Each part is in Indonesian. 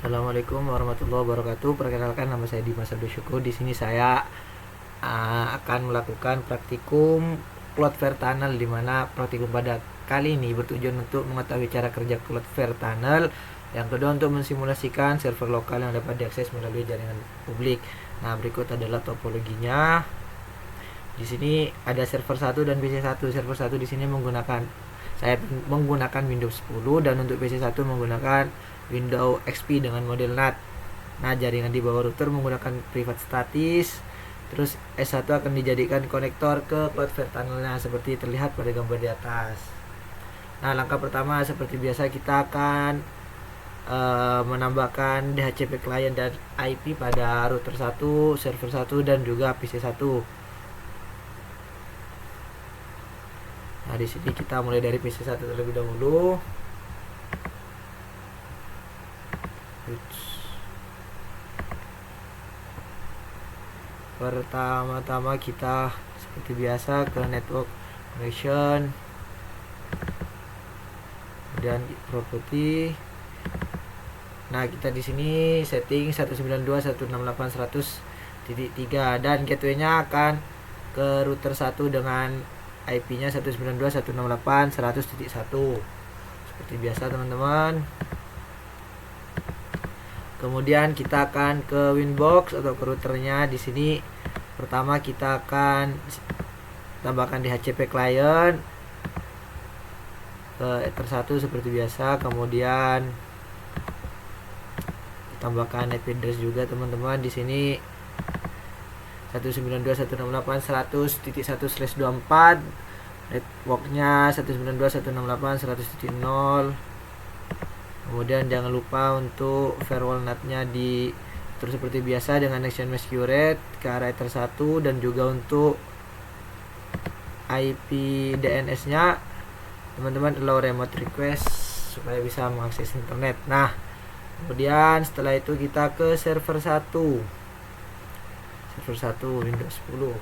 Assalamualaikum warahmatullahi wabarakatuh. Perkenalkan, nama saya Dimas Abdul Syukur. Di sini saya akan melakukan praktikum Cloudflare Tunnel, di mana praktikum pada kali ini bertujuan untuk mengetahui cara kerja Cloudflare Tunnel. Yang kedua, untuk mensimulasikan server lokal yang dapat diakses melalui jaringan publik. Nah, berikut adalah topologinya. Di sini ada server 1 dan PC 1. Server 1 di sini saya menggunakan Windows 10, dan untuk PC 1 menggunakan Windows XP dengan model NAT. Nah, jaringan di bawah router menggunakan private statis. Terus S1 akan dijadikan konektor ke Cloudflare Tunnelnya seperti terlihat pada gambar di atas. Nah, langkah pertama seperti biasa kita akan menambahkan DHCP client dan IP pada router 1, server 1, dan juga PC 1. Nah, di sini kita mulai dari PC 1 terlebih dahulu. Pertama-tama kita seperti biasa ke network connection, kemudian property. Nah, kita di sini setting 192.168.100.3 dan gateway-nya akan ke router 1 dengan IP-nya 192.168.100.1. Seperti biasa, teman-teman. Kemudian kita akan ke Winbox atau ke routernya. Di sini pertama kita akan tambahkan DHCP client ke Ether 1 seperti biasa. Kemudian tambahkan IP address juga, teman-teman. Di sini 192.168.100.1/24, networknya 192.168.100.0. Kemudian jangan lupa untuk firewall NAT-nya terus seperti biasa dengan action mesh curate ke arah Ether 1, dan juga untuk IP DNS-nya teman-teman allow remote request supaya bisa mengakses internet. Nah, kemudian setelah itu kita ke server 1. Server 1 Windows 10.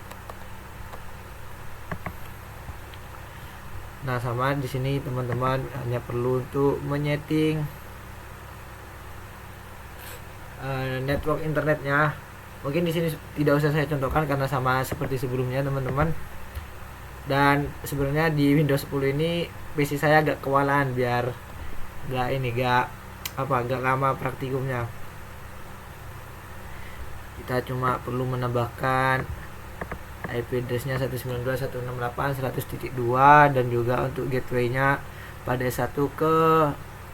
Nah, sama di sini teman-teman hanya perlu untuk menyeting network internetnya. Mungkin di sini tidak usah saya contohkan karena sama seperti sebelumnya, teman-teman. Dan sebenarnya di Windows 10 ini PC saya agak kewalahan biar agak lama praktikumnya. Kita cuma perlu menambahkan IP address-nya 192.168.100.2 dan juga untuk gateway-nya pada S1 ke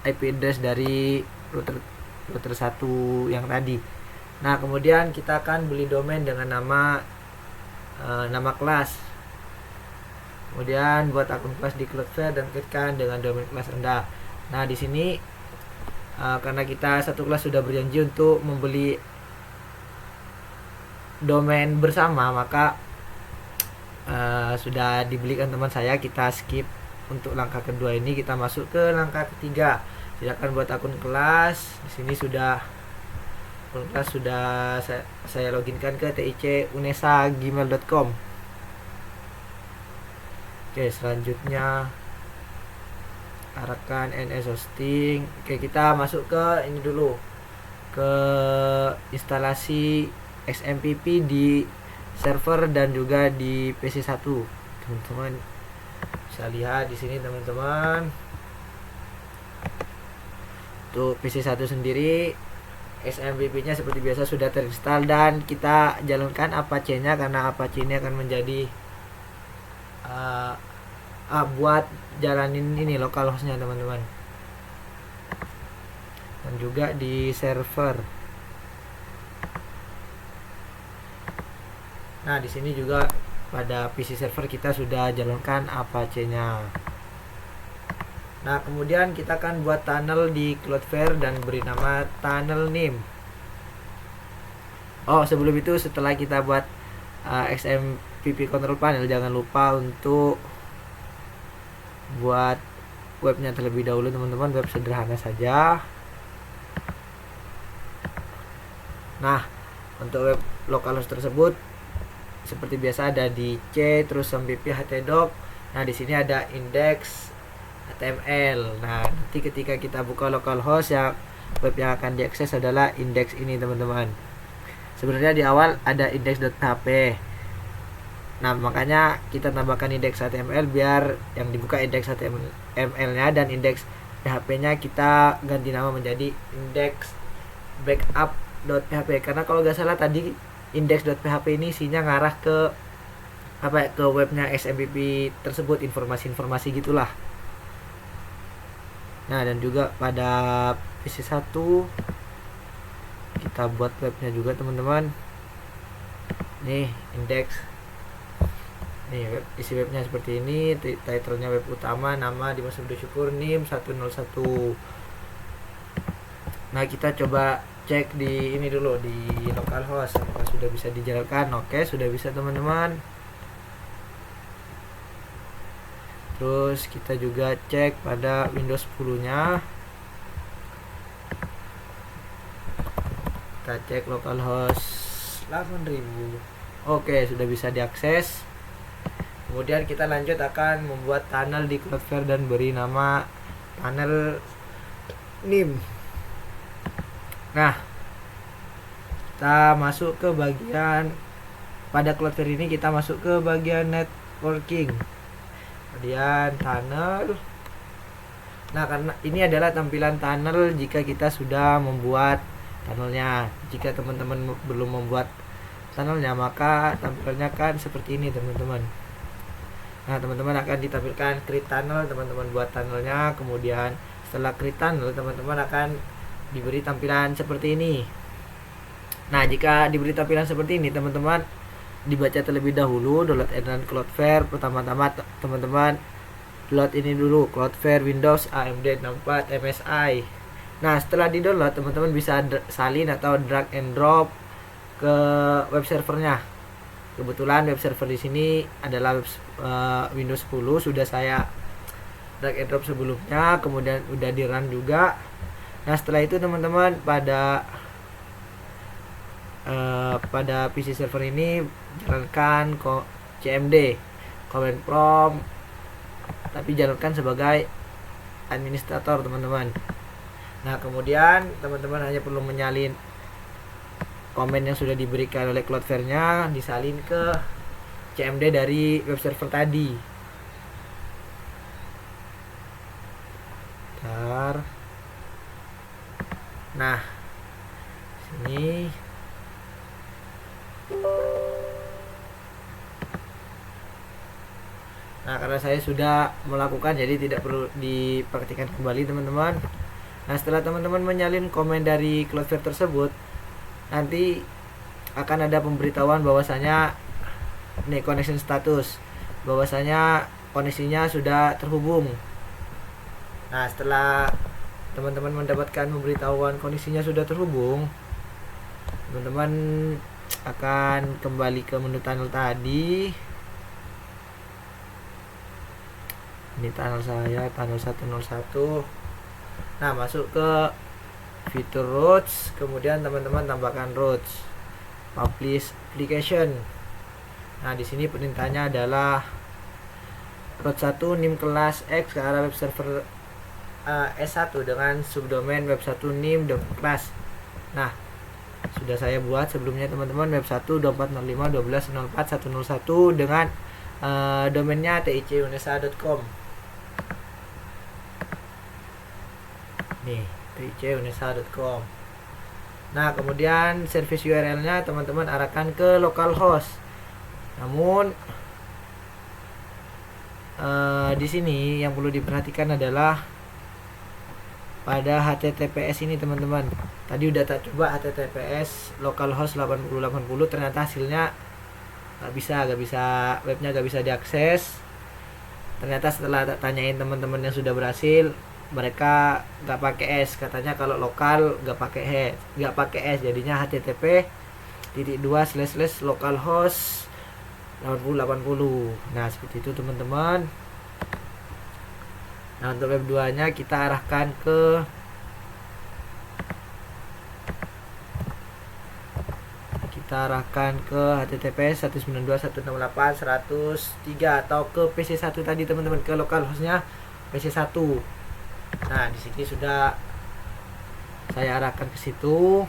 IP address dari router 1 yang tadi. Nah, kemudian kita akan beli domain dengan nama kelas. Kemudian buat akun kelas di Cloudflare dan kaitkan dengan domain kelas Anda. Nah, di sini karena kita satu kelas sudah berjanji untuk membeli domain bersama, maka sudah dibelikan teman saya. Kita skip untuk langkah kedua ini, kita masuk ke langkah ketiga. Silakan buat akun kelas. Di sini akun kelas sudah saya loginkan ke ticunesa@gmail.com. Oke, selanjutnya arahkan NS hosting. Oke, kita masuk ke ini dulu, ke instalasi XMPP di server dan juga di PC 1. Teman-teman bisa lihat di sini, teman-teman. Untuk PC 1 sendiri XMPP-nya seperti biasa sudah terinstall, dan kita jalankan Apache-nya karena Apache ini akan menjadi buat jalanin ini localhost-nya, teman-teman. Dan juga di server. Nah, di sini juga pada PC server kita sudah jalankan Apache-nya. Nah, kemudian kita akan buat tunnel di Cloudflare dan beri nama tunnel name. Oh, sebelum itu, setelah kita buat XMPP control panel, jangan lupa untuk buat webnya terlebih dahulu, teman-teman. Web sederhana saja. Nah, untuk web localhost tersebut seperti biasa ada di C, terus SMPP htdoc. Nah, di sini ada index HTML. Nah, nanti ketika kita buka localhost yang web yang akan diakses adalah indeks ini teman-teman. Sebenarnya di awal ada index.php. Nah, makanya kita tambahkan indeks HTML biar yang dibuka indeks HTML-nya dan indeks PHP-nya kita ganti nama menjadi indeks backup.php. Karena kalau nggak salah tadi index.php ini isinya ngarah ke ke webnya SMPP tersebut, informasi-informasi gitulah. Nah, dan juga pada PC1 kita buat webnya juga teman-teman. Nih indeks, nih isi webnya seperti ini. Titlenya web utama, nama Dimas Abdul Syukur, NIM 101. Nah, kita coba cek di ini dulu, di localhost apakah sudah bisa dijalankan. Oke, sudah bisa teman-teman. Terus kita juga cek pada Windows 10 nya, kita cek localhost 8000. Oke, sudah bisa diakses. Kemudian kita lanjut akan membuat tunnel di Cloudflare dan beri nama tunnel NIM. Nah, kita masuk ke bagian, pada Cloudflare ini kita masuk ke bagian networking, kemudian tunnel. Nah, karena ini adalah tampilan tunnel jika kita sudah membuat tunnelnya. Jika teman-teman belum membuat tunnelnya, maka tampilannya kan seperti ini teman-teman. Nah, teman-teman akan ditampilkan create tunnel, teman-teman buat tunnelnya. Kemudian setelah create tunnel, teman-teman akan diberi tampilan seperti ini. Nah, jika diberi tampilan seperti ini, teman-teman dibaca terlebih dahulu download add-on Cloudflare. Pertama-tama teman-teman download ini dulu, Cloudflare Windows AMD 64 MSI. Nah, setelah di-download, teman-teman bisa salin atau drag and drop ke web servernya. Kebetulan web server di sini adalah Windows 10, sudah saya drag and drop sebelumnya, kemudian udah di run juga. Nah, setelah itu teman-teman pada PC server ini jalankan CMD, command prompt, tapi jalankan sebagai administrator teman-teman. Nah, kemudian teman-teman hanya perlu menyalin komen yang sudah diberikan oleh Cloudflare-nya, disalin ke CMD dari web server tadi. Bentar. Nah, sini Nah, karena saya sudah melakukan, jadi tidak perlu dipraktikkan kembali teman-teman. Nah, setelah teman-teman menyalin komen dari Cloudflare tersebut, nanti akan ada pemberitahuan bahwasanya nih connection status, bahwasanya koneksinya sudah terhubung. Nah, setelah teman-teman mendapatkan pemberitahuan koneksinya sudah terhubung, teman-teman akan kembali ke menu tunnel tadi. Ini tunnel saya, tunnel 101. Nah, masuk ke fitur routes, kemudian teman-teman tambahkan routes, publish application. Nah, di sini perintahnya adalah route 1 nim kelas X ke arah web server S1 dengan subdomain web 1 nim class. Nah, sudah saya buat sebelumnya teman-teman, web 1 2405.12.04.101 dengan domainnya ticunesa.com. Nih, ticunesa.com. Nah, kemudian service URL-nya teman-teman arahkan ke localhost. Namun di sini yang perlu diperhatikan adalah pada HTTPS ini teman-teman. Tadi udah tak coba HTTPS localhost 8080, ternyata hasilnya nggak bisa, webnya nggak bisa diakses. Ternyata setelah tanyain teman-teman yang sudah berhasil, mereka nggak pakai S, katanya kalau lokal nggak pakai S, jadinya http://localhost 8080. Nah, seperti itu teman-teman. Nah, untuk web 2 nya kita arahkan ke https 192.168.103 atau ke PC1 tadi teman-teman, ke localhostnya PC1. Nah, di sini sudah saya arahkan ke situ.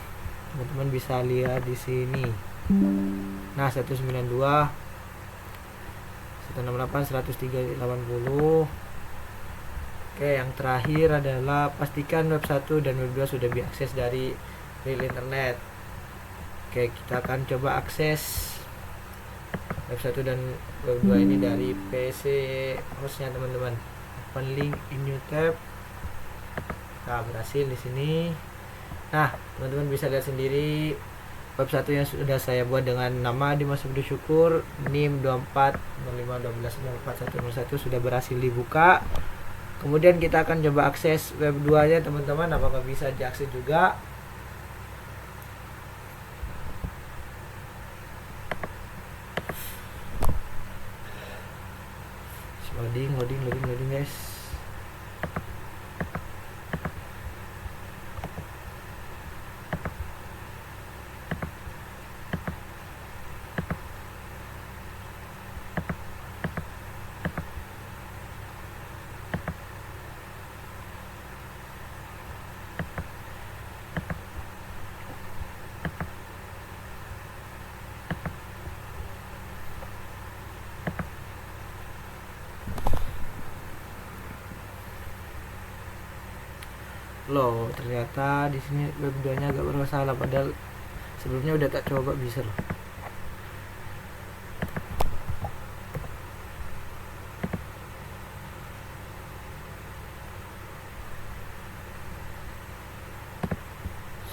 Teman-teman bisa lihat di sini. Nah, 192 168 10380. Oke, yang terakhir adalah pastikan web 1 dan web 2 sudah diakses dari real internet. Oke, kita akan coba akses web 1 dan web 2 ini dari PC hostnya teman-teman. Open link in new tab. Nah, berhasil di sini. Nah, teman-teman bisa lihat sendiri web 1 yang sudah saya buat dengan nama Dimas Abdul Syukur, NIM 240512044101 sudah berhasil dibuka. Kemudian kita akan coba akses web 2 nya teman-teman, apakah bisa diakses juga. Loading guys. Loh, ternyata di sini web 2-nya agak bermasalah, padahal sebelumnya udah tak coba bisa loh.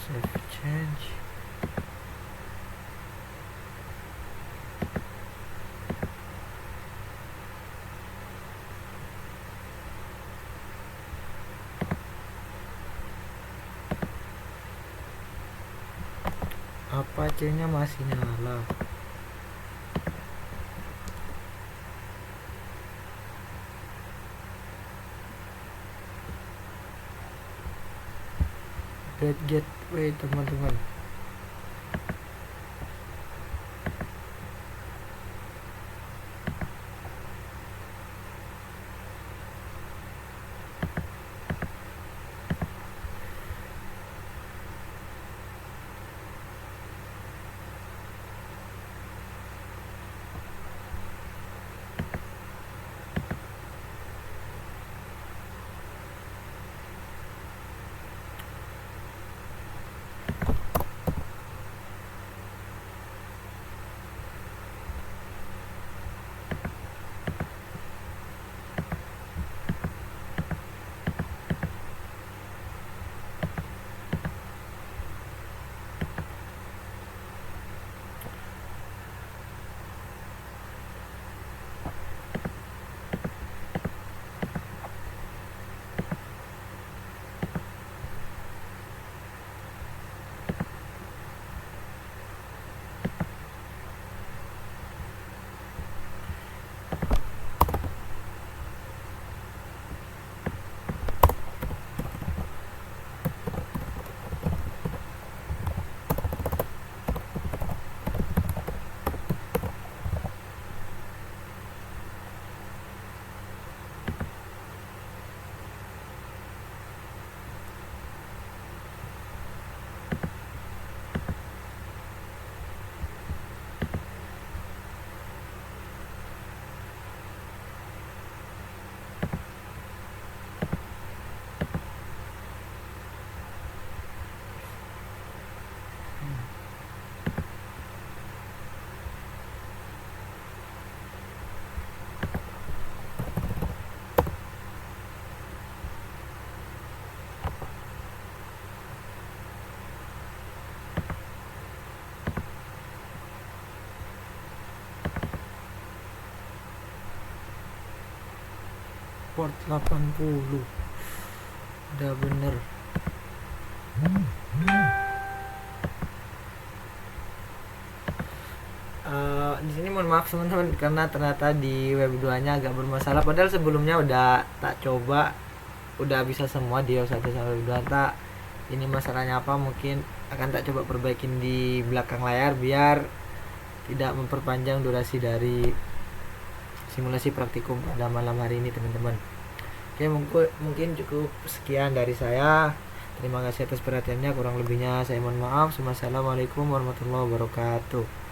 Save change. Apa C-nya masih nyala? Bad gateway teman-teman. Port 80 udah bener. Di sini mohon maaf teman-teman karena ternyata di web 2 nya agak bermasalah, padahal sebelumnya udah tak coba, udah bisa semua di web 1 sampai web 2. Tak ini masalahnya apa, mungkin akan tak coba perbaikin di belakang layar biar tidak memperpanjang durasi dari simulasi praktikum pada malam hari ini teman-teman. Oke, mungkin cukup sekian dari saya. Terima kasih atas perhatiannya, kurang lebihnya saya mohon maaf. Wassalamualaikum warahmatullahi wabarakatuh.